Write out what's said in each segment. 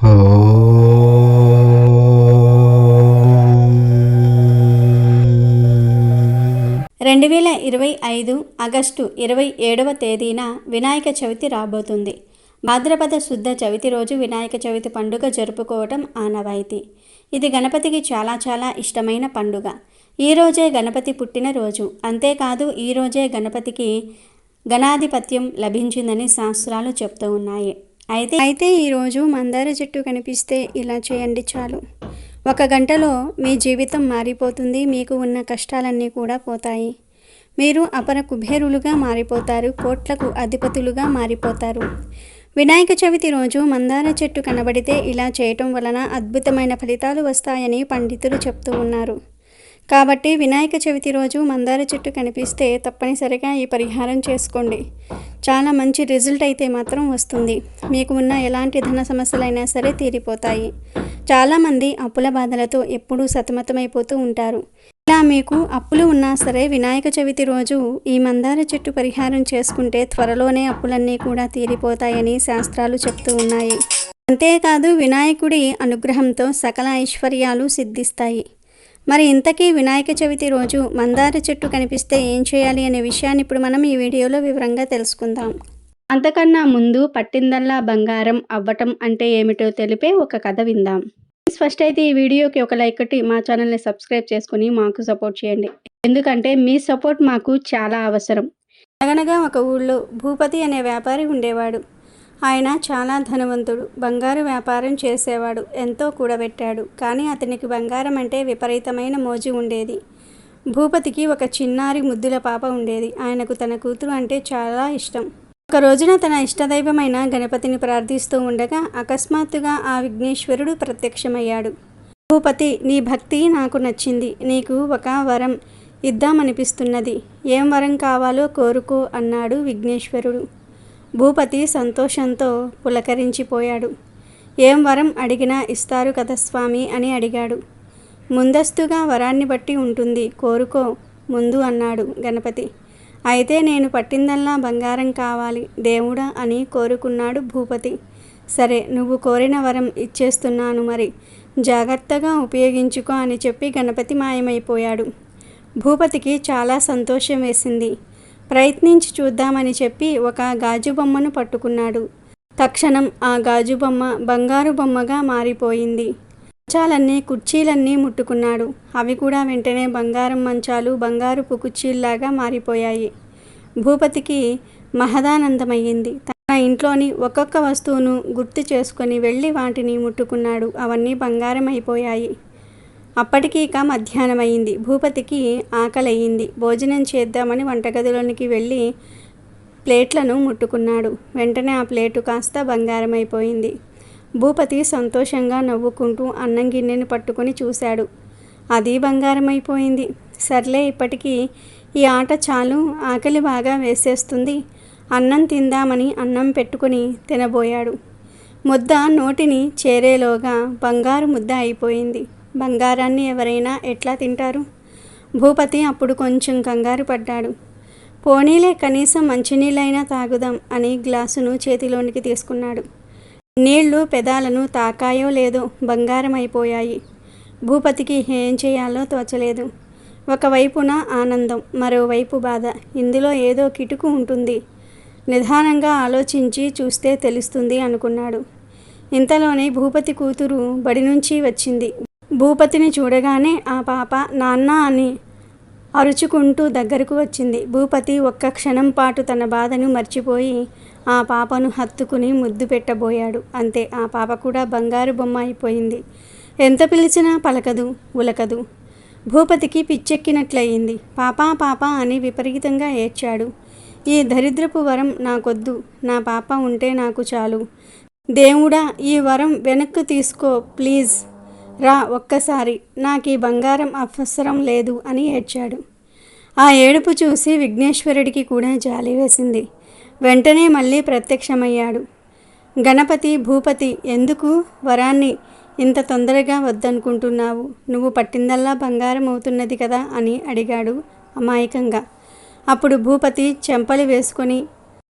2025 August 27వ తేదీన వినాయక చవితి రాబోతుంది. భాద్రపద శుద్ధ చవితి రోజు వినాయక చవితి పండుగ జరుపుకోవటం ఆనవాయితీ. ఇది గణపతికి చాలా ఇష్టమైన పండుగ. ఈరోజే గణపతి పుట్టినరోజు. అంతేకాదు ఈరోజే గణపతికి గణాధిపత్యం లభించిందని శాస్త్రాలు చెప్తూ ఉన్నాయి. అయితే ఈరోజు మందార చెట్టు కనిపిస్తే ఇలా చేయండి చాలు. 1 గంటలో మీ జీవితం మారిపోతుంది. మీకు ఉన్న కష్టాలన్నీ కూడా పోతాయి. మీరు అపర కుబేరులుగా మారిపోతారు. కోట్లకు అధిపతులుగా మారిపోతారు. వినాయక చవితి రోజు మందార చెట్టు కనబడితే ఇలా చేయటం వలన అద్భుతమైన ఫలితాలు వస్తాయని పండితులు చెప్తూ ఉన్నారు. కాబట్టి వినాయక చవితి రోజు మందార చెట్టు కనిపిస్తే తప్పనిసరిగా ఈ పరిహారం చేసుకోండి. చాలా మంచి రిజల్ట్ అయితే మాత్రం వస్తుంది. మీకు ఉన్న ఎలాంటి ధన సమస్యలైనా సరే తీరిపోతాయి. చాలామంది అప్పుల బాధలతో ఎప్పుడూ సతమతమైపోతూ ఉంటారు. ఇలా మీకు అప్పులు ఉన్నా సరే వినాయక చవితి రోజు ఈ మందార చెట్టు పరిహారం చేసుకుంటే త్వరలోనే అప్పులన్నీ కూడా తీరిపోతాయని శాస్త్రాలు చెప్తూ ఉన్నాయి. అంతేకాదు వినాయకుడి అనుగ్రహంతో సకల ఐశ్వర్యాలు సిద్ధిస్తాయి. మరి ఇంతకీ వినాయక చవితి రోజు మందార చెట్టు కనిపిస్తే ఏం చేయాలి అనే విషయాన్ని ఇప్పుడు మనం ఈ వీడియోలో వివరంగా తెలుసుకుందాం. అంతకన్నా ముందు పట్టిందల్లా బంగారం అవ్వటం అంటే ఏమిటో తెలిపే ఒక కథ విందాం. ఫస్ట్ అయితే ఈ వీడియోకి ఒక లైక్ కొట్టి మా ఛానల్ని సబ్స్క్రైబ్ చేసుకుని మాకు సపోర్ట్ చేయండి. ఎందుకంటే మీ సపోర్ట్ మాకు చాలా అవసరం. అనగనగా ఒక ఊళ్ళో భూపతి అనే వ్యాపారి ఉండేవాడు. ఆయన చాలా ధనవంతుడు. బంగారు వ్యాపారం చేసేవాడు. ఎంతో కూడబెట్టాడు. కానీ అతనికి బంగారం అంటే విపరీతమైన మోజు ఉండేది. భూపతికి ఒక చిన్నారి ముద్దుల పాప ఉండేది. ఆయనకు తన కూతురు అంటే చాలా ఇష్టం. ఒక రోజున తన ఇష్టదైవమైన గణపతిని ప్రార్థిస్తూ ఉండగా అకస్మాత్తుగా ఆ విఘ్నేశ్వరుడు ప్రత్యక్షమయ్యాడు. భూపతి, నీ భక్తి నాకు నచ్చింది. నీకు ఒక వరం ఇద్దామనిపిస్తున్నది. ఏం వరం కావాలో కోరుకో అన్నాడు విఘ్నేశ్వరుడు. భూపతి సంతోషంతో పులకరించిపోయాడు. ఏం వరం అడిగినా ఇస్తారు కదా స్వామి అని అడిగాడు. ముందస్తుగా వరాన్ని బట్టి ఉంటుంది, కోరుకో ముందు అన్నాడు గణపతి. అయితే నేను పట్టిందల్లా బంగారం కావాలి దేవుడా అని కోరుకున్నాడు భూపతి. సరే, నువ్వు కోరిన వరం ఇచ్చేస్తున్నాను, మరి జాగ్రత్తగా ఉపయోగించుకో అని చెప్పి గణపతి మాయమైపోయాడు. భూపతికి చాలా సంతోషం వేసింది. ప్రయత్నించి చూద్దామని చెప్పి ఒక గాజు బొమ్మను పట్టుకున్నాడు. తక్షణం ఆ గాజు బొమ్మ బంగారు బొమ్మగా మారిపోయింది. మంచాలన్నీ కుర్చీలన్నీ ముట్టుకున్నాడు. అవి కూడా వెంటనే బంగారం మంచాలు బంగారుపు కుర్చీల్లాగా మారిపోయాయి. భూపతికి మహదానందమయ్యింది. తన ఇంట్లోని ఒక్కొక్క వస్తువును గుర్తు చేసుకొని వెళ్ళి వాటిని ముట్టుకున్నాడు. అవన్నీ బంగారం అయిపోయాయి. అప్పటికి ఇక మధ్యాహ్నమైంది. భూపతికి ఆకలయ్యింది. భోజనం చేద్దామని వంటగదిలోనికి వెళ్ళి ప్లేట్లను ముట్టుకున్నాడు. వెంటనే ఆ ప్లేటు కాస్త బంగారం అయిపోయింది. భూపతి సంతోషంగా నవ్వుకుంటూ అన్నం గిన్నెను పట్టుకొని చూశాడు. అది బంగారం అయిపోయింది. సర్లే, ఇప్పటికీ ఈ ఆట చాలు, ఆకలి బాగా వేసేస్తుంది. అన్నం తిందామని అన్నం పెట్టుకుని తినబోయాడు. ముద్ద నోటిని చేరేలోగా బంగారు ముద్ద అయిపోయింది. బంగారాన్ని ఎవరైనా ఎట్లా తింటారు? భూపతి అప్పుడు కొంచెం కంగారు పడ్డాడు. పోనీలే, కనీసం మంచినీళ్ళైనా తాగుదాం అని గ్లాసును చేతిలోనికి తీసుకున్నాడు. నీళ్లు పెదాలను తాకాయో లేదో బంగారం అయిపోయాయి. భూపతికి ఏం చేయాలో తోచలేదు. ఒకవైపున ఆనందం, మరోవైపు బాధ. ఇందులో ఏదో కిటుకు ఉంటుంది. నిదానంగా ఆలోచించి చూస్తే తెలుస్తుంది అనుకున్నాడు. ఇంతలోనే భూపతి కూతురు బడి నుంచి వచ్చింది. భూపతిని చూడగానే ఆ పాప నాన్న అని అరుచుకుంటూ దగ్గరకు వచ్చింది. భూపతి ఒక్క క్షణం పాటు తన బాధను మర్చిపోయి ఆ పాపను హత్తుకుని ముద్దు పెట్టబోయాడు. అంతే, ఆ పాప కూడా బంగారు బొమ్మ అయిపోయింది. ఎంత పిలిచినా పలకదు, ఉలకదు. భూపతికి పిచ్చెక్కినట్లయింది. పాపా పాపా అని విపరీతంగా ఏడ్చాడు. ఈ దరిద్రపు వరం నాకొద్దు, నా పాప ఉంటే నాకు చాలు. దేవుడా, ఈ వరం వెనక్కు తీసుకో ప్లీజ్, రా ఒక్కసారి, నాకు ఈ బంగారం అవసరం లేదు అని ఏడ్చాడు. ఆ ఏడుపు చూసి విఘ్నేశ్వరుడికి కూడా జాలి వేసింది. వెంటనే మళ్ళీ ప్రత్యక్షమయ్యాడు. గణపతి, భూపతి, ఎందుకు వరాన్ని ఇంత తొందరగా వద్దనుకుంటున్నావు? నువ్వు పట్టిందల్లా బంగారం అవుతున్నది కదా అని అడిగాడు అమాయకంగా. అప్పుడు భూపతి చెంపలు వేసుకొని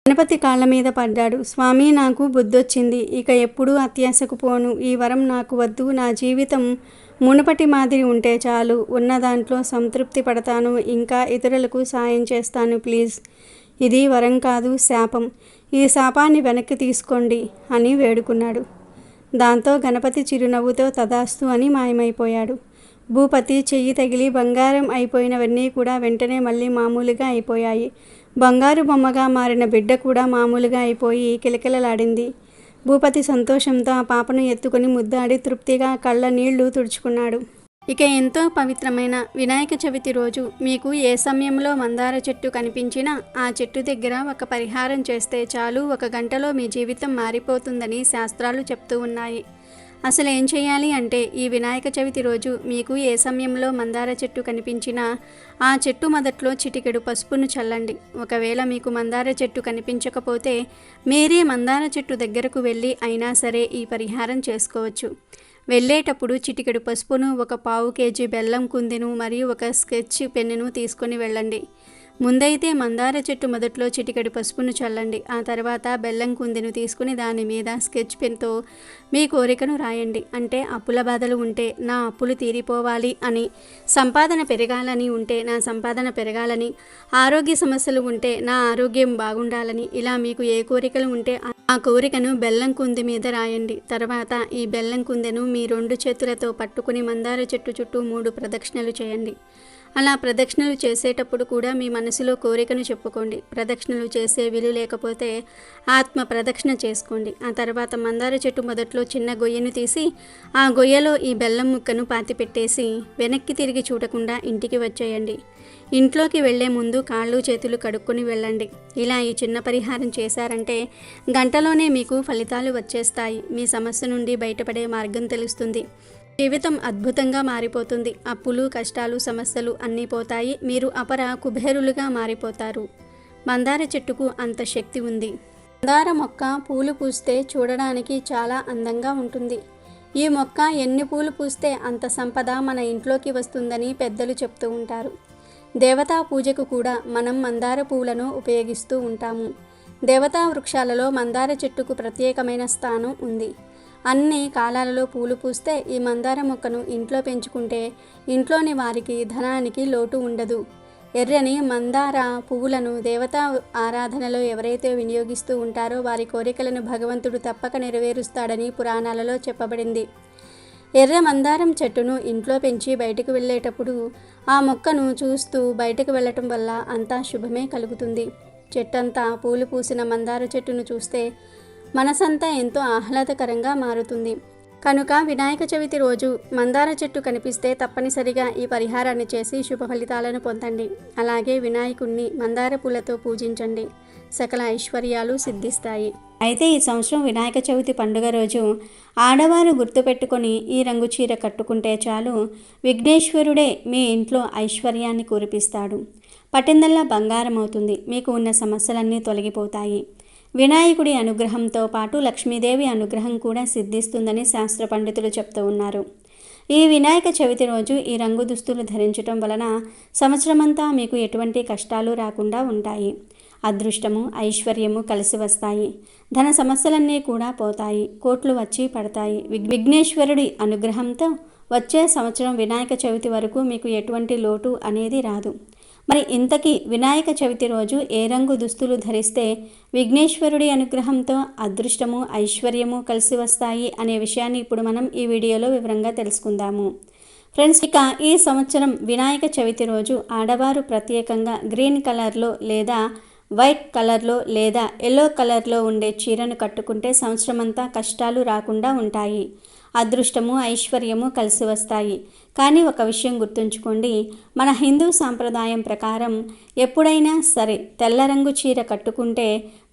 గణపతి కాళ్ళ మీద పడ్డాడు. స్వామి, నాకు బుద్ధొచ్చింది. ఇక ఎప్పుడూ అత్యాశకు పోను. ఈ వరం నాకు వద్దు. నా జీవితం మునుపటి మాదిరి ఉంటే చాలు. ఉన్న దాంట్లో సంతృప్తి పడతాను. ఇంకా ఇతరులకు సాయం చేస్తాను. ప్లీజ్. ఇది వరం కాదు, శాపం. ఈ శాపాన్ని వెనక్కి తీసుకోండి అని వేడుకున్నాడు. దాంతో గణపతి చిరునవ్వుతో తదాస్తు అని మాయమైపోయాడు. భూపతి చెయ్యి తగిలి బంగారం అయిపోయినవన్నీ కూడా వెంటనే మళ్ళీ మామూలుగా అయిపోయాయి. బంగారు బొమ్మగా మారిన బిడ్డ కూడా మామూలుగా అయిపోయి కిలకిలలాడింది. భూపతి సంతోషంతో ఆ పాపను ఎత్తుకుని ముద్దాడి తృప్తిగా కళ్ళ నీళ్లు తుడుచుకున్నాడు. ఇక ఎంతో పవిత్రమైన వినాయక చవితి రోజు మీకు ఏ సమయంలో మందార చెట్టు కనిపించినా ఆ చెట్టు దగ్గర ఒక పరిహారం చేస్తే చాలు, 1 గంటలో మీ జీవితం మారిపోతుందని శాస్త్రాలు చెప్తూ ఉన్నాయి. అసలు ఏం చేయాలి అంటే, ఈ వినాయక చవితి రోజు మీకు ఏ సమయంలో మందార చెట్టు కనిపించినా ఆ చెట్టు మొదట్లో చిటికెడు పసుపును చల్లండి. ఒకవేళ మీకు మందార చెట్టు కనిపించకపోతే మీరే మందార చెట్టు దగ్గరకు వెళ్ళి అయినా సరే ఈ పరిహారం చేసుకోవచ్చు. వెళ్ళేటప్పుడు చిటికెడు పసుపును, 1/4 కేజీ బెల్లం కుందెను మరియు 1 స్కెచ్ పెన్నును తీసుకొని వెళ్ళండి. ముందైతే మందార చెట్టు మొదట్లో చిటికెడు పసుపును చల్లండి. ఆ తర్వాత బెల్లం కుందెను తీసుకుని దాని మీద స్కెచ్ పెన్తో మీ కోరికను రాయండి. అంటే అప్పుల బాధలు ఉంటే నా అప్పులు తీరిపోవాలి అని, సంపాదన పెరగాలని ఉంటే నా సంపాదన పెరగాలని, ఆరోగ్య సమస్యలు ఉంటే నా ఆరోగ్యం బాగుండాలని, ఇలా మీకు ఏ కోరికలు ఉంటే ఆ కోరికను బెల్లం కుందె మీద రాయండి. తర్వాత ఈ బెల్లం కుందెను మీ 2 చేతులతో పట్టుకుని మందార చెట్టు చుట్టూ 3 ప్రదక్షిణలు చేయండి. అలా ప్రదక్షిణలు చేసేటప్పుడు కూడా మీ మనసులో కోరికను చెప్పుకోండి. ప్రదక్షిణలు చేసే వీలు లేకపోతే ఆత్మ ప్రదక్షిణ చేసుకోండి. ఆ తర్వాత మందార చెట్టు మొదట్లో చిన్న గొయ్యను తీసి ఆ గొయ్యలో ఈ బెల్లం ముక్కను పాతిపెట్టేసి వెనక్కి తిరిగి చూడకుండా ఇంటికి వచ్చేయండి. ఇంట్లోకి వెళ్లే ముందు కాళ్ళు చేతులు కడుక్కొని వెళ్ళండి. ఇలా ఈ చిన్న పరిహారం చేశారంటే గంటలోనే మీకు ఫలితాలు వచ్చేస్తాయి. మీ సమస్య నుండి బయటపడే మార్గం తెలుస్తుంది. జీవితం అద్భుతంగా మారిపోతుంది. అప్పులు, కష్టాలు, సమస్యలు అన్నీ పోతాయి. మీరు అపర కుబేరులుగా మారిపోతారు. మందార చెట్టుకు అంత శక్తి ఉంది. మందార మొక్క పూలు పూస్తే చూడడానికి చాలా అందంగా ఉంటుంది. ఈ మొక్క ఎన్ని పూలు పూస్తే అంత సంపద మన ఇంట్లోకి వస్తుందని పెద్దలు చెప్తూ ఉంటారు. దేవతా పూజకు కూడా మనం మందార పూలను ఉపయోగిస్తూ ఉంటాము. దేవతా వృక్షాలలో మందార చెట్టుకు ప్రత్యేకమైన స్థానం ఉంది. అన్ని కాలాలలో పూలు పూస్తే ఈ మందార మొక్కను ఇంట్లో పెంచుకుంటే ఇంట్లోని వారికి ధనానికి లోటు ఉండదు. ఎర్రని మందార పువ్వులను దేవతా ఆరాధనలో ఎవరైతే వినియోగిస్తూ ఉంటారో వారి కోరికలను భగవంతుడు తప్పక నెరవేరుస్తాడని పురాణాలలో చెప్పబడింది. ఎర్ర మందారం చెట్టును ఇంట్లో పెంచి బయటకు వెళ్ళేటప్పుడు ఆ మొక్కను చూస్తూ బయటకు వెళ్ళటం వల్ల అంతా శుభమే కలుగుతుంది. చెట్టంతా పూలు పూసిన మందార చెట్టును చూస్తే మనసంతా ఎంతో ఆహ్లాదకరంగా మారుతుంది. కనుక వినాయక చవితి రోజు మందార చెట్టు కనిపిస్తే తప్పనిసరిగా ఈ పరిహారాన్ని చేసి శుభ ఫలితాలను పొందండి. అలాగే వినాయకుణ్ణి మందార పూలతో పూజించండి. సకల ఐశ్వర్యాలు సిద్ధిస్తాయి. అయితే ఈ సంవత్సరం వినాయక చవితి పండుగ రోజు ఆడవారు గుర్తుపెట్టుకొని ఈ రంగు చీర కట్టుకుంటే చాలు, విఘ్నేశ్వరుడే మీ ఇంట్లో ఐశ్వర్యాన్ని కురిపిస్తాడు. పట్టిందల్లా బంగారం అవుతుంది. మీకు ఉన్న సమస్యలన్నీ తొలగిపోతాయి. వినాయకుడి అనుగ్రహంతో పాటు లక్ష్మీదేవి అనుగ్రహం కూడా సిద్ధిస్తుందని శాస్త్ర పండితులు చెప్తూ ఉన్నారు. ఈ వినాయక చవితి రోజు ఈ రంగు దుస్తులు ధరించడం వలన సంవత్సరమంతా మీకు ఎటువంటి కష్టాలు రాకుండా ఉంటాయి. అదృష్టము, ఐశ్వర్యము కలిసి వస్తాయి. ధన సమస్యలన్నీ కూడా పోతాయి. కోట్లు వచ్చి పడతాయి. విఘ్నేశ్వరుడి అనుగ్రహంతో వచ్చే సంవత్సరం వినాయక చవితి వరకు మీకు ఎటువంటి లోటు అనేది రాదు. మరి ఇంతకీ వినాయక చవితి రోజు ఏ రంగు దుస్తులు ధరిస్తే విఘ్నేశ్వరుడి అనుగ్రహంతో అదృష్టము, ఐశ్వర్యము కలిసి వస్తాయి అనే విషయాన్ని ఇప్పుడు మనం ఈ వీడియోలో వివరంగా తెలుసుకుందాము. ఫ్రెండ్స్, ఇక ఈ సంవత్సరం వినాయక చవితి రోజు ఆడవారు ప్రత్యేకంగా గ్రీన్ కలర్లో లేదా వైట్ కలర్లో లేదా ఎల్లో కలర్లో ఉండే చీరను కట్టుకుంటే సంవత్సరం అంతా కష్టాలు రాకుండా ఉంటాయి. అదృష్టము, ఐశ్వర్యము కలిసి వస్తాయి. కానీ ఒక విషయం గుర్తుంచుకోండి, మన హిందూ సాంప్రదాయం ప్రకారం ఎప్పుడైనా సరే తెల్ల రంగు చీర కట్టుకుంటే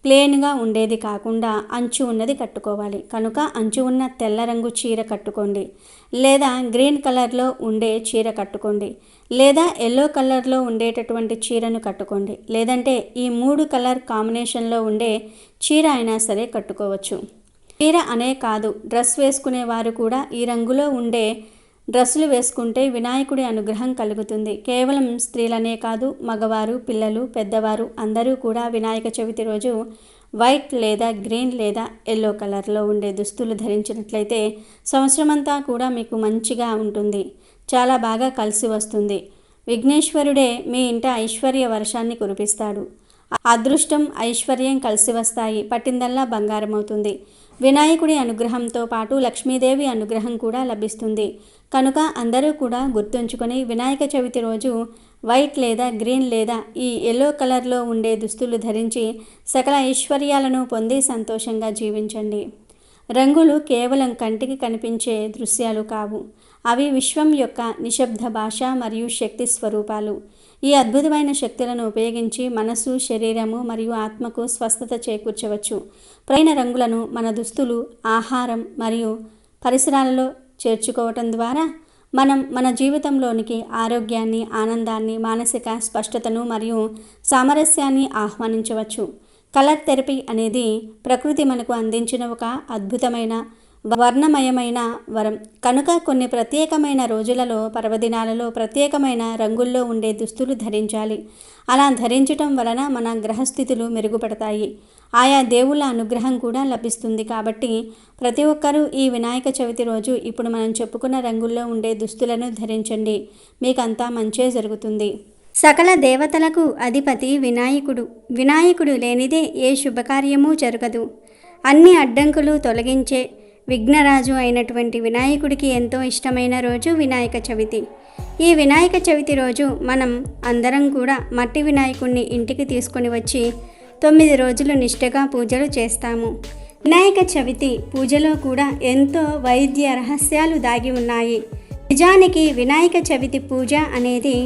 ప్లెయిన్గా ఉండేది కాకుండా అంచు ఉన్నది కట్టుకోవాలి. కనుక అంచు ఉన్న తెల్ల రంగు చీర కట్టుకోండి, లేదా గ్రీన్ కలర్లో ఉండే చీర కట్టుకోండి, లేదా ఎల్లో కలర్లో ఉండేటటువంటి చీరను కట్టుకోండి. లేదంటే ఈ 3 కలర్ కాంబినేషన్లో ఉండే చీర అయినా సరే కట్టుకోవచ్చు. చీర అనే కాదు, డ్రెస్ వేసుకునేవారు కూడా ఈ రంగులో ఉండే డ్రెస్సులు వేసుకుంటే వినాయకుడి అనుగ్రహం కలుగుతుంది. కేవలం స్త్రీలనే కాదు, మగవారు, పిల్లలు, పెద్దవారు అందరూ కూడా వినాయక చవితి రోజు వైట్ లేదా గ్రీన్ లేదా ఎల్లో కలర్లో ఉండే దుస్తులు ధరించినట్లయితే సంవత్సరమంతా కూడా మీకు మంచిగా ఉంటుంది. చాలా బాగా కలిసి వస్తుంది. విఘ్నేశ్వరుడే మీ ఇంట ఐశ్వర్య వర్షాన్ని కురిపిస్తాడు. అదృష్టం, ఐశ్వర్యం కలిసి వస్తాయి. పట్టిందల్లా బంగారం అవుతుంది. వినాయకుడి అనుగ్రహంతో పాటు లక్ష్మీదేవి అనుగ్రహం కూడా లభిస్తుంది. కనుక అందరూ కూడా గుర్తుంచుకొని వినాయక చవితి రోజు వైట్ లేదా గ్రీన్ లేదా ఈ ఎల్లో కలర్లో ఉండే దుస్తులు ధరించి సకల ఐశ్వర్యాలను పొంది సంతోషంగా జీవించండి. రంగులు కేవలం కంటికి కనిపించే దృశ్యాలు కావు. అవి విశ్వం యొక్క నిశ్శబ్ద భాష మరియు శక్తి స్వరూపాలు. ఈ అద్భుతమైన శక్తులను ఉపయోగించి మనసు, శరీరము మరియు ఆత్మకు స్వస్థత చేకూర్చవచ్చు. ప్రైన రంగులను మన దుస్తులు, ఆహారం మరియు పరిసరాలలో చేర్చుకోవటం ద్వారా మనం మన జీవితంలోనికి ఆరోగ్యాన్ని, ఆనందాన్ని, మానసిక స్పష్టతను మరియు సామరస్యాన్ని ఆహ్వానించవచ్చు. కలర్ థెరపీ అనేది ప్రకృతి మనకు అందించిన ఒక అద్భుతమైన వర్ణమయమైన వరం. కనుక కొన్ని ప్రత్యేకమైన రోజులలో, పర్వదినాలలో ప్రత్యేకమైన రంగుల్లో ఉండే దుస్తులు ధరించాలి. అలా ధరించటం వలన మన గ్రహస్థితులు మెరుగుపడతాయి. ఆయా దేవుళ్ళ అనుగ్రహం కూడా లభిస్తుంది. కాబట్టి ప్రతి ఒక్కరూ ఈ వినాయక చవితి రోజు ఇప్పుడు మనం చెప్పుకున్న రంగుల్లో ఉండే దుస్తులను ధరించండి. మీకంతా మంచే జరుగుతుంది. సకల దేవతలకు అధిపతి వినాయకుడు. వినాయకుడు లేనిదే ఏ శుభకార్యమూ జరగదు. అన్ని అడ్డంకులు తొలగించే విఘ్నరాజు అయినటువంటి వినాయకుడికి ఎంతో ఇష్టమైన రోజు వినాయక చవితి. ఈ వినాయక చవితి రోజు మనం అందరం కూడా మట్టి వినాయకుడిని ఇంటికి తీసుకొని వచ్చి 9 రోజులు నిష్ఠగా పూజలు చేస్తాము. వినాయక చవితి పూజలో కూడా ఎంతో వైద్య రహస్యాలు దాగి ఉన్నాయి. నిజానికి వినాయక చవితి పూజ అనేది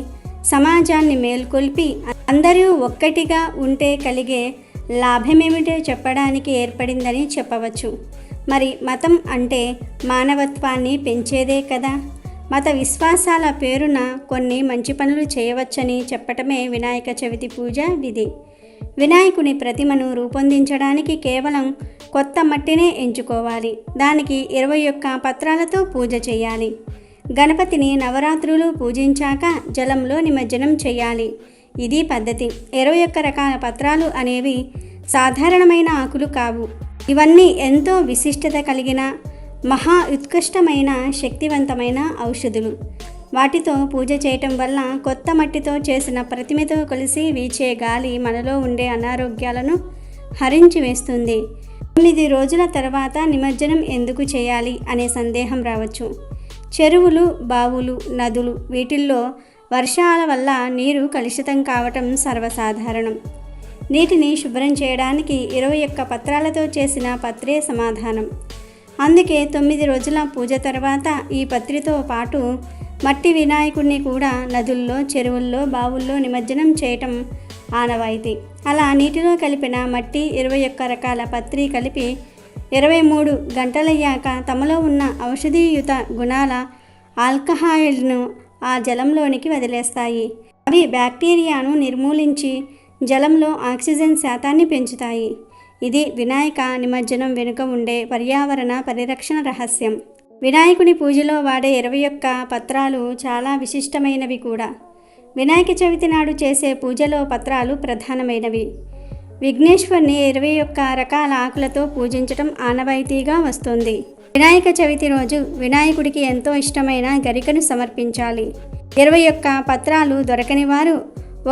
సమాజాన్ని మేల్కొల్పి అందరూ ఒక్కటిగా ఉంటే కలిగే లాభమేమిటో చెప్పడానికి ఏర్పడిందని చెప్పవచ్చు. మరి మతం అంటే మానవత్వాన్ని పెంచేదే కదా. మత విశ్వాసాల పేరున కొన్ని మంచి పనులు చేయవచ్చని చెప్పటమే వినాయక చవితి పూజ విధి. వినాయకుని ప్రతిమను రూపొందించడానికి కేవలం కొత్త మట్టినే ఎంచుకోవాలి. దానికి 21 పత్రాలతో పూజ చేయాలి. గణపతిని నవరాత్రులు పూజించాక జలంలో నిమజ్జనం చేయాలి. ఇది పద్ధతి. 21 రకాల పత్రాలు అనేవి సాధారణమైన ఆకులు కావు. ఇవన్నీ ఎంతో విశిష్టత కలిగిన మహా ఉత్కృష్టమైన శక్తివంతమైన ఔషధులు. వాటితో పూజ చేయటం వల్ల కొత్త మట్టితో చేసిన ప్రతిమతో కలిసి వీచే గాలి మనలో ఉండే అనారోగ్యాలను హరించి వేస్తుంది. 9 రోజుల తర్వాత నిమజ్జనం ఎందుకు చేయాలి అనే సందేహం రావచ్చు. చెరువులు, బావులు, నదులు వీటిల్లో వర్షాల వల్ల నీరు కలుషితం కావటం సర్వసాధారణం. నీటిని శుభ్రం చేయడానికి 21 పత్రాలతో చేసిన పత్రే సమాధానం. అందుకే 9 రోజుల పూజ తర్వాత ఈ పత్రితో పాటు మట్టి వినాయకుడిని కూడా నదుల్లో, చెరువుల్లో, బావుల్లో నిమజ్జనం చేయటం ఆనవాయితీ. అలా నీటిలో కలిపిన మట్టి 21 రకాల పత్రి కలిపి 23 గంటలయ్యాక తమలో ఉన్న ఔషధీయుత గుణాల ఆల్కహాయిడ్ను ఆ జలంలోనికి వదిలేస్తాయి. అవి బ్యాక్టీరియాను నిర్మూలించి జలంలో ఆక్సిజన్ శాతాన్ని పెంచుతాయి. ఇది వినాయక నిమజ్జనం వెనుక ఉండే పర్యావరణ పరిరక్షణ రహస్యం. వినాయకుని పూజలో వాడే 21 పత్రాలు చాలా విశిష్టమైనవి కూడా. వినాయక చవితి నాడు చేసే పూజలో పత్రాలు ప్రధానమైనవి. విఘ్నేశ్వరుని 21 రకాల ఆకులతో పూజించటం ఆనవాయితీగా వస్తుంది. వినాయక చవితి రోజు వినాయకుడికి ఎంతో ఇష్టమైన గరికను సమర్పించాలి. 21 పత్రాలు దొరకని వారు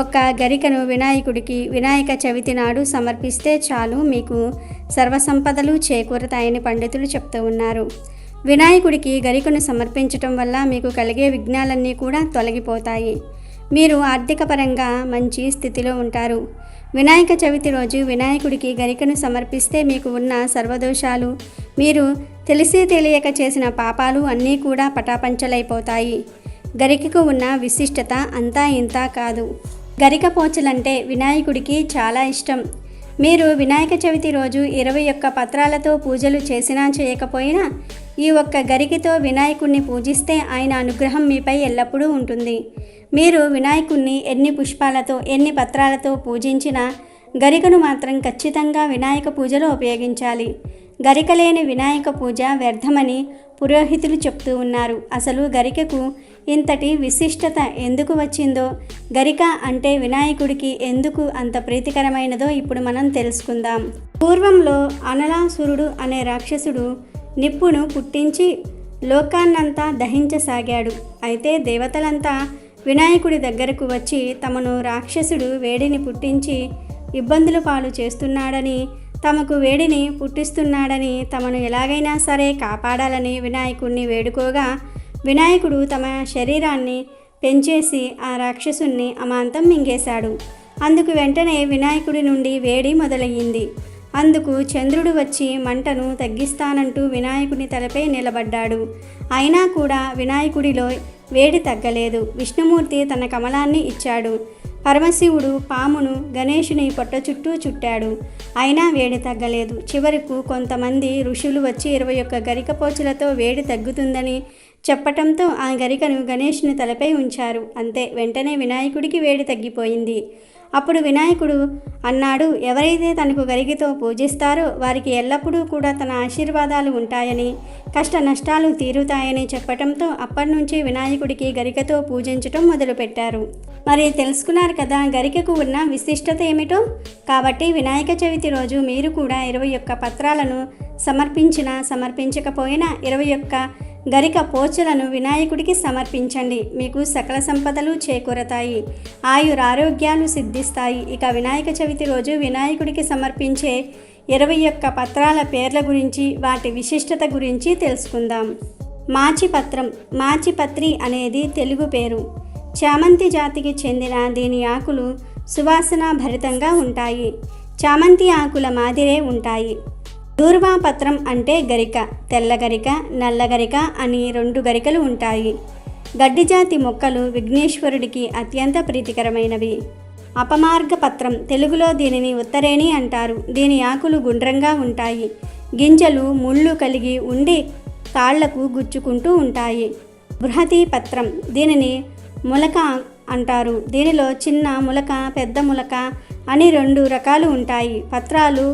ఒక గరికను వినాయకుడికి వినాయక చవితి నాడు సమర్పిస్తే చాలు, మీకు సర్వసంపదలు చేకూరతాయని పండితులు చెప్తూ ఉన్నారు. వినాయకుడికి గరికను సమర్పించటం వల్ల మీకు కలిగే విఘ్నాలన్నీ కూడా తొలగిపోతాయి. మీరు ఆర్థిక పరంగా మంచి స్థితిలో ఉంటారు. వినాయక చవితి రోజు వినాయకుడికి గరికను సమర్పిస్తే మీకు ఉన్న సర్వదోషాలు, మీరు తెలిసి తెలియక చేసిన పాపాలు అన్నీ కూడా పటాపంచలైపోతాయి. గరికకు ఉన్న విశిష్టత అంతా ఇంతా కాదు. గరిక పోచలంటే వినాయకుడికి చాలా ఇష్టం. మీరు వినాయక చవితి రోజు 21 పత్రాలతో పూజలు చేసినా చేయకపోయినా ఈ ఒక్క గరికతో వినాయకుడిని పూజిస్తే ఆయన అనుగ్రహం మీపై ఎల్లప్పుడూ ఉంటుంది. మీరు వినాయకుడిని ఎన్ని పుష్పాలతో, ఎన్ని పత్రాలతో పూజించినా గరికను మాత్రం ఖచ్చితంగా వినాయక పూజలో ఉపయోగించాలి. గరిక లేని వినాయక పూజ వ్యర్థమని పురోహితులు చెప్తూ ఉన్నారు. అసలు గరికకు ఇంతటి విశిష్టత ఎందుకు వచ్చిందో, గరిక అంటే వినాయకుడికి ఎందుకు అంత ప్రీతికరమైనదో ఇప్పుడు మనం తెలుసుకుందాం. పూర్వంలో అనలాసురుడు అనే రాక్షసుడు నిప్పును పుట్టించి లోకాన్నంతా దహించసాగాడు. అయితే దేవతలంతా వినాయకుడి దగ్గరకు వచ్చి తమను రాక్షసుడు వేడిని పుట్టించి ఇబ్బందుల పాలు చేస్తున్నాడని, తమకు వేడిని పుట్టిస్తున్నాడని, తమను ఎలాగైనా సరే కాపాడాలని వినాయకుడిని వేడుకోగా వినాయకుడు తమ శరీరాన్ని పెంచేసి ఆ రాక్షసుణ్ణి అమాంతం మింగేశాడు. అందుకు వెంటనే వినాయకుడి నుండి వేడి మొదలయ్యింది. అందుకు చంద్రుడు వచ్చి మంటను తగ్గిస్తానంటూ వినాయకుని తలపై నిలబడ్డాడు. అయినా కూడా వినాయకుడిలో వేడి తగ్గలేదు. విష్ణుమూర్తి తన కమలాన్ని ఇచ్చాడు. పరమశివుడు పామును గణేశుని పొట్ట చుట్టూ చుట్టాడు. అయినా వేడి తగ్గలేదు. చివరకు కొంతమంది ఋషులు వచ్చి 21 గరికపోచులతో వేడి తగ్గుతుందని చెప్పటంతో ఆ గరికను గణేశుని తలపై ఉంచారు. అంతే, వెంటనే వినాయకుడికి వేడి తగ్గిపోయింది. అప్పుడు వినాయకుడు అన్నాడు, ఎవరైతే తనకు గరికతో పూజిస్తారో వారికి ఎల్లప్పుడూ కూడా తన ఆశీర్వాదాలు ఉంటాయని, కష్ట నష్టాలు తీరుతాయని చెప్పటంతో అప్పటి నుంచి వినాయకుడికి గరికతో పూజించటం మొదలుపెట్టారు. మరి తెలుసుకున్నారు కదా గరికకు ఉన్న విశిష్టత ఏమిటో. కాబట్టి వినాయక చవితి రోజు మీరు కూడా 21 పత్రాలను సమర్పించకపోయినా 21 గరిక పోచలను వినాయకుడికి సమర్పించండి. మీకు సకల సంపదలు చేకూరతాయి, ఆయురారోగ్యాలు సిద్ధిస్తాయి. ఇక వినాయక చవితి రోజు వినాయకుడికి సమర్పించే 21 పత్రాల పేర్ల గురించి, వాటి విశిష్టత గురించి తెలుసుకుందాం. మాచిపత్రం. మాచిపత్రి అనేది తెలుగు పేరు. చామంతి జాతికి చెందిన దీని ఆకులు సువాసన భరితంగా ఉంటాయి. చామంతి ఆకుల మాదిరే ఉంటాయి. దూర్వాపత్రం అంటే గరిక. తెల్ల గరిక, నల్ల గరిక అని 2 గరికలు ఉంటాయి. గడ్డి జాతి మొక్కలు విఘ్నేశ్వరుడికి అత్యంత ప్రీతికరమైనవి. అపమార్గ పత్రం. తెలుగులో దీనిని ఉత్తరేణి అంటారు. దీని ఆకులు గుండ్రంగా ఉంటాయి. గింజలు ముళ్ళు కలిగి ఉండి కాళ్లకు గుచ్చుకుంటూ ఉంటాయి. బృహతి పత్రం. దీనిని ములక అంటారు. దీనిలో చిన్న ములక, పెద్ద ములక అని 2 రకాలు ఉంటాయి. పత్రాలు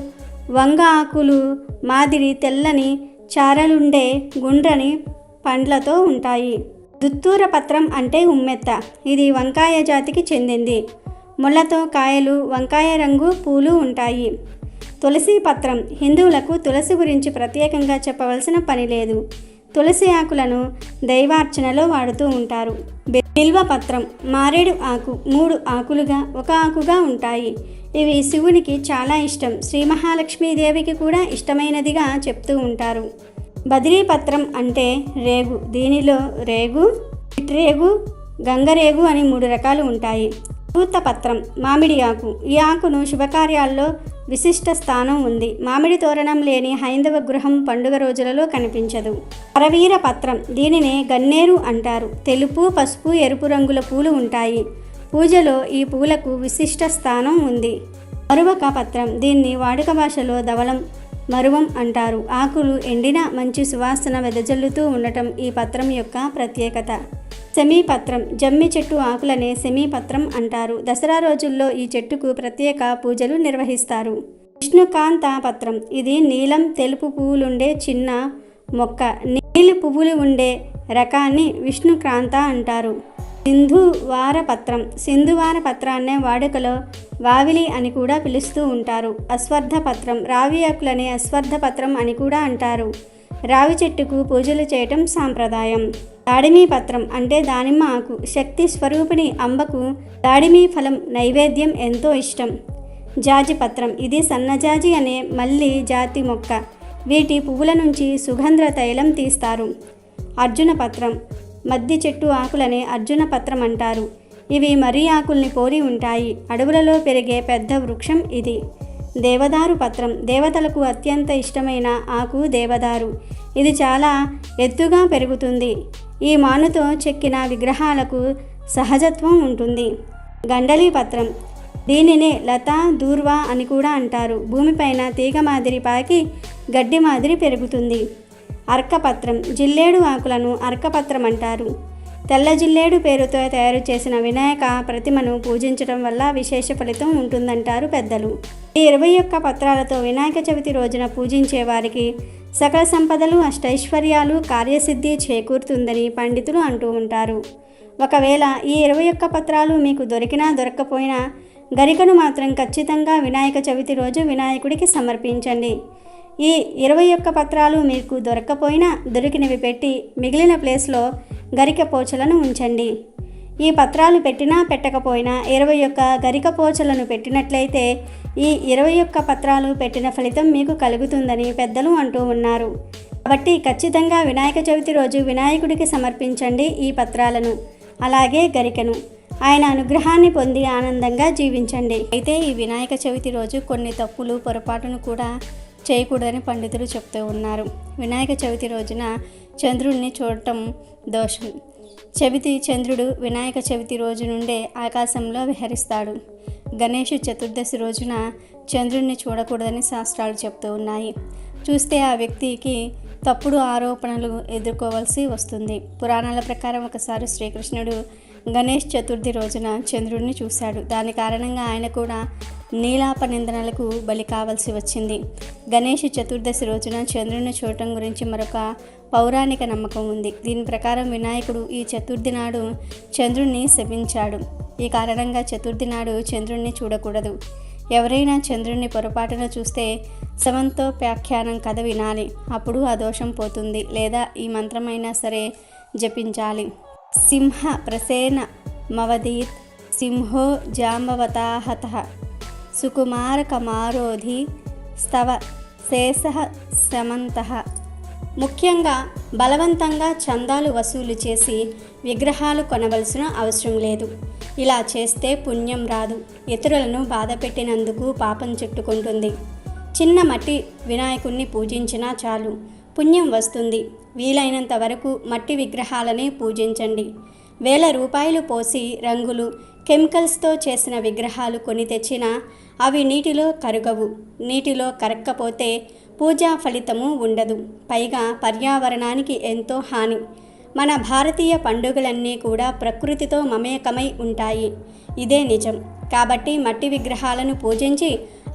వంగ ఆకులు మాదిరి తెల్లని చారలుండే గుండ్రని పండ్లతో ఉంటాయి. దుత్తూర పత్రం అంటే ఉమ్మెత్త. ఇది వంకాయ జాతికి చెందింది. ముళ్ళతో కాయలు, వంకాయ రంగు పూలు ఉంటాయి. తులసి పత్రం. హిందువులకు తులసి గురించి ప్రత్యేకంగా చెప్పవలసిన పని లేదు. తులసి ఆకులను దైవార్చనలో వాడుతూ ఉంటారు. బిల్వపత్రం. మారేడు ఆకు 3 ఆకులుగా 1 ఆకుగా ఉంటాయి. ఇవి శివునికి చాలా ఇష్టం. శ్రీ మహాలక్ష్మీదేవికి కూడా ఇష్టమైనదిగా చెప్తూ ఉంటారు. బదిరీపత్రం అంటే రేగు. దీనిలో రేగు, చిట్రేగు, గంగరేగు అని 3 రకాలు ఉంటాయి. పూతపత్రం. మామిడి ఆకు. ఈ ఆకును శుభకార్యాల్లో విశిష్ట స్థానం ఉంది. మామిడి తోరణం లేని హైందవ గృహం పండుగ రోజులలో కనిపించదు. కరవీర పత్రం. దీనినే గన్నేరు అంటారు. తెలుపు, పసుపు, ఎరుపు రంగుల పూలు ఉంటాయి. పూజలో ఈ పూలకు విశిష్ట స్థానం ఉంది. మరువక పత్రం. దీన్ని వాడుక భాషలో ధవళం, మరువం అంటారు. ఆకులు ఎండిన మంచి సువాసన వెదజల్లుతూ ఉండటం ఈ పత్రం యొక్క ప్రత్యేకత. సెమీపత్రం. జమ్మి చెట్టు ఆకులనే సెమీపత్రం అంటారు. దసరా రోజుల్లో ఈ చెట్టుకు ప్రత్యేక పూజలు నిర్వహిస్తారు. విష్ణుకాంత పత్రం. ఇది నీలం, తెలుపు పువ్వులుండే చిన్న మొక్క. నీలి పువ్వులు ఉండే రకాన్ని విష్ణుక్రాంత అంటారు. సింధువార పత్రం. సింధువార పత్రాన్నే వాడుకలో వావిలి అని కూడా పిలుస్తూ ఉంటారు. అశ్వర్థ పత్రం. రావి ఆకులనే అశ్వర్థ పత్రం అని కూడా అంటారు. రావి చెట్టుకు పూజలు చేయటం సాంప్రదాయం. దాడిమీ పత్రం అంటే దానిమ్మ ఆకు. శక్తి స్వరూపిణి అంబకు దాడిమీ ఫలం నైవేద్యం ఎంతో ఇష్టం. జాజి పత్రం. ఇది సన్నజాజి అనే మల్లి జాతి మొక్క. వీటి పువ్వుల నుంచి సుగంధ తైలం తీస్తారు. అర్జున పత్రం. మద్ది చెట్టు ఆకులనే అర్జున పత్రం అంటారు. ఇవి మర్రి ఆకుల్ని పోలి ఉంటాయి. అడవులలో పెరిగే పెద్ద వృక్షం ఇది. దేవదారు పత్రం. దేవతలకు అత్యంత ఇష్టమైన ఆకు దేవదారు. ఇది చాలా ఎత్తుగా పెరుగుతుంది. ఈ మానుతో చెక్కిన విగ్రహాలకు సహజత్వం ఉంటుంది. గండలి పత్రం. దీనినే లత, దూర్వా అని కూడా అంటారు. భూమిపైన తీగ మాదిరి పాకి గడ్డి మాదిరి పెరుగుతుంది. అర్కపత్రం. జిల్లేడు ఆకులను అర్కపత్రం అంటారు. తెల్ల జిల్లేడు పేరుతో తయారు చేసిన వినాయక ప్రతిమను పూజించడం వల్ల విశేష ఫలితం ఉంటుందంటారు పెద్దలు. ఈ 21 పత్రాలతో వినాయక చవితి రోజున పూజించే వారికి సకల సంపదలు, అష్టైశ్వర్యాలు, కార్యసిద్ధి చేకూరుతుందని పండితులు అంటూ ఉంటారు. ఒకవేళ ఈ 21 పత్రాలు మీకు దొరికినా దొరక్కపోయినా గరికను మాత్రం ఖచ్చితంగా వినాయక చవితి రోజు వినాయకుడికి సమర్పించండి. ఈ 21 పత్రాలు మీకు దొరక్కపోయినా దొరికినవి పెట్టి మిగిలిన ప్లేస్లో గరిక పోచలను ఉంచండి. ఈ పత్రాలు పెట్టినా పెట్టకపోయినా 21 గరిక పోచలను పెట్టినట్లయితే ఈ 21 పత్రాలు పెట్టిన ఫలితం మీకు కలుగుతుందని పెద్దలు అంటూ ఉన్నారు. కాబట్టి ఖచ్చితంగా వినాయక చవితి రోజు వినాయకుడికి సమర్పించండి ఈ పత్రాలను, అలాగే గరికను. ఆయన అనుగ్రహాన్ని పొంది ఆనందంగా జీవించండి. అయితే ఈ వినాయక చవితి రోజు కొన్ని తప్పులు, పొరపాటును కూడా చేయకూడదని పండితులు చెప్తూ ఉన్నారు. వినాయక చవితి రోజున చంద్రుడిని చూడటం దోషం. చంద్రుడు వినాయక చవితి రోజు నుండే ఆకాశంలో విహరిస్తాడు. గణేష్ చతుర్దశి రోజున చంద్రుడిని చూడకూడదని శాస్త్రాలు చెప్తూ ఉన్నాయి. చూస్తే ఆ వ్యక్తికి తప్పుడు ఆరోపణలు ఎదుర్కోవాల్సి వస్తుంది. పురాణాల ప్రకారం ఒకసారి శ్రీకృష్ణుడు గణేష్ చతుర్థి రోజున చంద్రుడిని చూశాడు. దాని కారణంగా ఆయన కూడా నీలాప నిందనలకు బలి కావాల్సి వచ్చింది. గణేష్ చతుర్దశి రోజున చంద్రుడిని చూడటం గురించి మరొక పౌరాణిక నమ్మకం ఉంది. దీని ప్రకారం వినాయకుడు ఈ చతుర్థి నాడు చంద్రుడిని శపించాడు. ఈ కారణంగా చతుర్థి నాడు చంద్రుడిని చూడకూడదు. ఎవరైనా చంద్రుడిని పొరపాటున చూస్తే శవంతో వ్యాఖ్యానం కథ వినాలి. అప్పుడు ఆ దోషం పోతుంది. లేదా ఈ మంత్రమైనా సరే జపించాలి. సింహ ప్రసేన మవదీత్ సింహో జాంబవతాహతః సుకుమార కమారోధి స్తవ శేషః సమంతః. ముఖ్యంగా బలవంతంగా చందాలు వసూలు చేసి విగ్రహాలు కొనవలసిన అవసరం లేదు. ఇలా చేస్తే పుణ్యం రాదు. ఇతరులను బాధ పెట్టినందుకు పాపం చుట్టుకుంటుంది. చిన్న మట్టి వినాయకుణ్ణి పూజించినా చాలు, పుణ్యం వస్తుంది. వీలైనంత వరకు మట్టి విగ్రహాలనే పూజించండి. 1000 రూపాయలు పోసి రంగులు, కెమికల్స్తో చేసిన విగ్రహాలు కొని తెచ్చినా అవి నీటిలో కరగవు. నీటిలో కరక్కపోతే పూజా ఫలితము ఉండదు. పైగా పర్యావరణానికి ఎంతో హాని. మన భారతీయ పండుగలన్నీ కూడా ప్రకృతితో మమేకమై ఉంటాయి. ఇదే నిజం. కాబట్టి మట్టి విగ్రహాలను పూజించి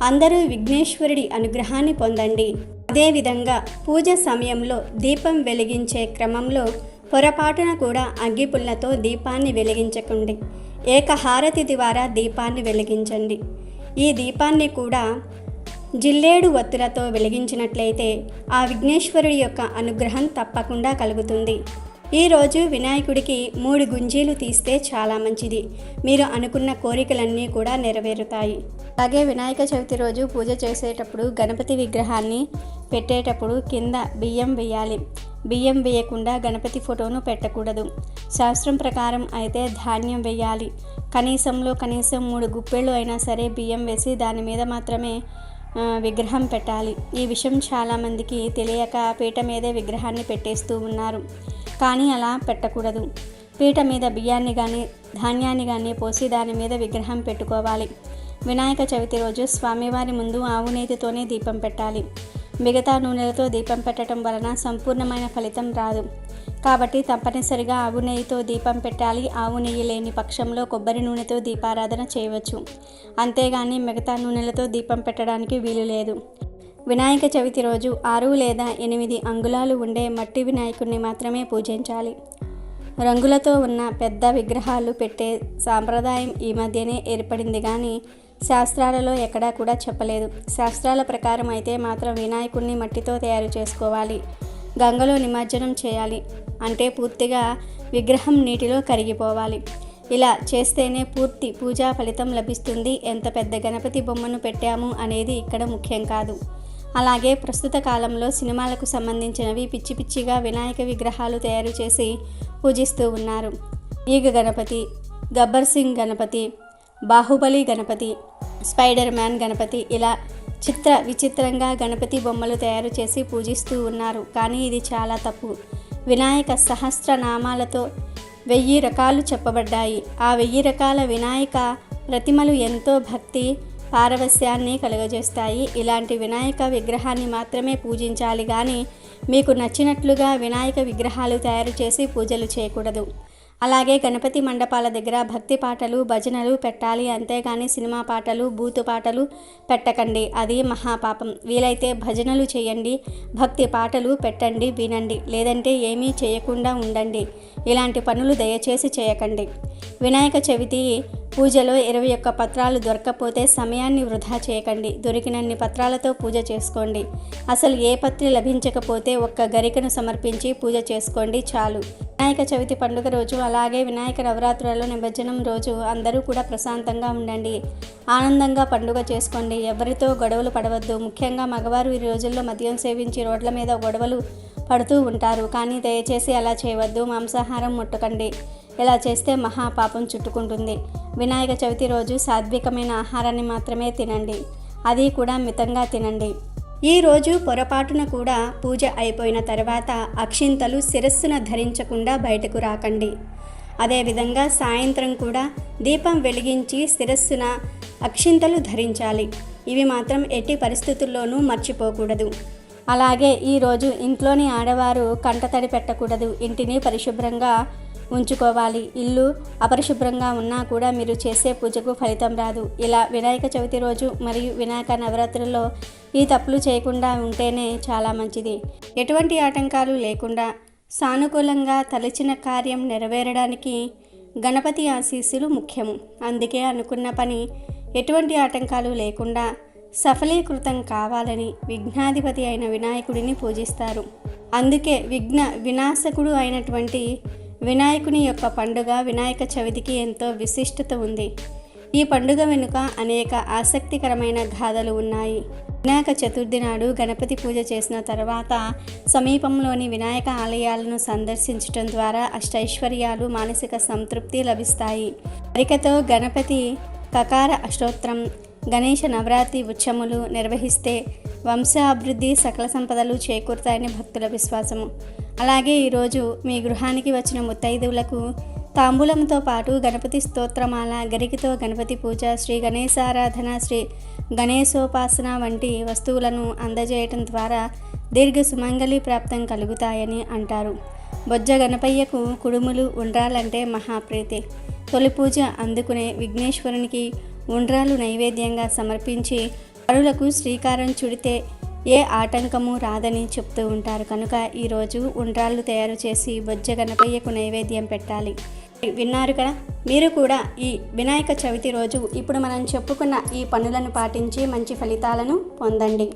అందరూ విఘ్నేశ్వరుడి అనుగ్రహాన్ని పొందండి. అదేవిధంగా పూజ సమయంలో దీపం వెలిగించే క్రమంలో పొరపాటున కూడా అగ్గిపుల్లతో దీపాన్ని వెలిగించకండి. ఏకహారతి ద్వారా దీపాన్ని వెలిగించండి. ఈ దీపాన్ని కూడా జిల్లేడు ఒత్తులతో వెలిగించినట్లయితే ఆ విఘ్నేశ్వరుడి యొక్క అనుగ్రహం తప్పకుండా కలుగుతుంది. ఈరోజు వినాయకుడికి 3 గుంజీలు తీస్తే చాలా మంచిది. మీరు అనుకున్న కోరికలన్నీ కూడా నెరవేరుతాయి. అలాగే వినాయక చవితి రోజు పూజ చేసేటప్పుడు గణపతి విగ్రహాన్ని పెట్టేటప్పుడు కింద బియ్యం వేయాలి. బియ్యం వేయకుండా గణపతి ఫోటోను పెట్టకూడదు. శాస్త్రం ప్రకారం అయితే ధాన్యం వేయాలి. కనీసం 3 గుప్పెళ్ళు అయినా సరే బియ్యం వేసి దాని మీద మాత్రమే విగ్రహం పెట్టాలి. ఈ విషయం చాలామందికి తెలియక పీట మీదే విగ్రహాన్ని పెట్టేస్తూ ఉన్నారు. కానీ అలా పెట్టకూడదు. పీట మీద బియ్యాన్ని కానీ ధాన్యాన్ని కానీ పోసి దాని మీద విగ్రహం పెట్టుకోవాలి. వినాయక చవితి రోజు స్వామివారి ముందు ఆవు నేతితోనే దీపం పెట్టాలి. మిగతా నూనెలతో దీపం పెట్టడం వలన సంపూర్ణమైన ఫలితం రాదు. కాబట్టి తప్పనిసరిగా ఆవు నెయ్యితో దీపం పెట్టాలి. ఆవు నెయ్యి లేని పక్షంలో కొబ్బరి నూనెతో దీపారాధన చేయవచ్చు. అంతేగాని మిగతా నూనెలతో దీపం పెట్టడానికి వీలు లేదు. వినాయక చవితి రోజు 6 లేదా 8 అంగుళాలు ఉండే మట్టి వినాయకుడిని మాత్రమే పూజించాలి. రంగులతో ఉన్న పెద్ద విగ్రహాలు పెట్టే సాంప్రదాయం ఈ మధ్యనే ఏర్పడింది కానీ శాస్త్రాలలో ఎక్కడా కూడా చెప్పలేదు. శాస్త్రాల ప్రకారం అయితే మాత్రం వినాయకుడిని మట్టితో తయారు చేసుకోవాలి. గంగలో నిమజ్జనం చేయాలి. అంటే పూర్తిగా విగ్రహం నీటిలో కరిగిపోవాలి. ఇలా చేస్తేనే పూర్తి పూజా ఫలితం లభిస్తుంది. ఎంత పెద్ద గణపతి బొమ్మను పెట్టాము అనేది ఇక్కడ ముఖ్యం కాదు. అలాగే ప్రస్తుత కాలంలో సినిమాలకు సంబంధించినవి పిచ్చి పిచ్చిగా వినాయక విగ్రహాలు తయారు చేసి పూజిస్తూ ఉన్నారు. ఈగ గణపతి, గబ్బర్ సింగ్ గణపతి, బాహుబలి గణపతి, స్పైడర్ మ్యాన్ గణపతి, ఇలా విచిత్రంగా గణపతి బొమ్మలు తయారు చేసి పూజిస్తూ ఉన్నారు. కానీ ఇది చాలా తప్పు. వినాయక సహస్రనామాలతో 1000 రకాలు చెప్పబడ్డాయి. ఆ 1000 రకాల వినాయక ప్రతిమలు ఎంతో భక్తి పారవస్యాన్ని కలుగజేస్తాయి. ఇలాంటి వినాయక విగ్రహాన్ని మాత్రమే పూజించాలి కానీ మీకు నచ్చినట్లుగా వినాయక విగ్రహాలు తయారు చేసి పూజలు చేయకూడదు. అలాగే గణపతి మండపాల దగ్గర భక్తి పాటలు భజనలు పెట్టాలి, అంతేగాని సినిమా పాటలు బూతు పాటలు పెట్టకండి, అది మహాపాపం. వీలైతే భజనలు చేయండి, భక్తి పాటలు పెట్టండి, వినండి, లేదంటే ఏమీ చేయకుండా ఉండండి. ఇలాంటి పనులు దయచేసి చేయకండి. వినాయక చవితి పూజలో 21 పత్రాలు దొరకకపోతే సమయాన్ని వృధా చేయకండి. దొరికినన్ని పత్రాలతో పూజ చేసుకోండి. అసలు ఏ పత్రి లభించకపోతే ఒక్క గరికను సమర్పించి పూజ చేసుకోండి చాలు. వినాయక చవితి పండుగ రోజు, అలాగే వినాయక నవరాత్రులలో నిమజ్జనం రోజు అందరూ కూడా ప్రశాంతంగా ఉండండి, ఆనందంగా పండుగ చేసుకోండి. ఎవరితో గొడవలు పడవద్దు. ముఖ్యంగా మగవారు ఈ రోజుల్లో మద్యం సేవించి రోడ్ల మీద గొడవలు పడుతూ ఉంటారు, కానీ దయచేసి అలా చేయవద్దు. మాంసాహారం ముట్టకండి, ఇలా చేస్తే మహాపాపం చుట్టుకుంటుంది. వినాయక చవితి రోజు సాత్వికమైన ఆహారాన్ని మాత్రమే తినండి, అది కూడా మితంగా తినండి. ఈ రోజు పొరపాటున కూడా పూజ అయిపోయిన తర్వాత అక్షింతలు శిరస్సున ధరించకుండా బయటకు రాకండి. అదేవిధంగా సాయంత్రం కూడా దీపం వెలిగించి శిరస్సున అక్షింతలు ధరించాలి. ఇవి మాత్రం ఎట్టి పరిస్థితుల్లోనూ మర్చిపోకూడదు. అలాగే ఈరోజు ఇంట్లోని ఆడవారు కంటతడి పెట్టకూడదు. ఇంటిని పరిశుభ్రంగా ఉంచుకోవాలి. ఇల్లు అపరిశుభ్రంగా ఉన్నా కూడా మీరు చేసే పూజకు ఫలితం రాదు. ఇలా వినాయక చవితి రోజు మరియు వినాయక నవరాత్రుల్లో ఈ తప్పులు చేయకుండా ఉంటేనే చాలా మంచిది. ఎటువంటి ఆటంకాలు లేకుండా సానుకూలంగా తలచిన కార్యం నెరవేరడానికి గణపతి ఆశీస్సులు ముఖ్యము. అందుకే అనుకున్న పని ఎటువంటి ఆటంకాలు లేకుండా సఫలీకృతం కావాలని విఘ్నాధిపతి అయిన వినాయకుడిని పూజిస్తారు. అందుకే విఘ్న వినాశకుడు అయినటువంటి వినాయకుని యొక్క పండుగ వినాయక చవితికి ఎంతో విశిష్టత ఉంది. ఈ పండుగ వెనుక అనేక ఆసక్తికరమైన గాథలు ఉన్నాయి. వినాయక చతుర్థి నాడు గణపతి పూజ చేసిన తర్వాత సమీపంలోని వినాయక ఆలయాలను సందర్శించడం ద్వారా అష్టైశ్వర్యాలు, మానసిక సంతృప్తి లభిస్తాయి. హరికతో గణపతి కకార అష్టోత్తరం, గణేష నవరాత్రి ఉత్సవములు నిర్వహిస్తే వంశాభివృద్ధి, సకల సంపదలు చేకూరుతాయని భక్తుల విశ్వాసము. అలాగే ఈరోజు మీ గృహానికి వచ్చిన ముత్తైదువులకు తాంబూలంతో పాటు గణపతి స్తోత్రమాల, గరికతో గణపతి పూజ, శ్రీ గణేశారాధన, శ్రీ గణేశోపాసన వంటి వస్తువులను అందజేయటం ద్వారా దీర్ఘ సుమంగళి ప్రాప్తం కలుగుతాయని అంటారు. బొజ్జ గణపయ్యకు కుడుములు, ఉండ్రాలంటే మహాప్రీతి. తొలి పూజ అందుకునే విఘ్నేశ్వరునికి ఉండ్రాలు నైవేద్యంగా సమర్పించి పరులకు శ్రీకారం చుడితే ఏ ఆటంకము రాదని చెప్తూ ఉంటారు. కనుక ఈరోజు ఉండ్రాళ్ళు తయారు చేసి బొజ్జ గణపయ్యకు నైవేద్యం పెట్టాలి. విన్నారు కదా, మీరు కూడా ఈ వినాయక చవితి రోజు ఇప్పుడు మనం చెప్పుకున్న ఈ పనులను పాటించి మంచి ఫలితాలను పొందండి.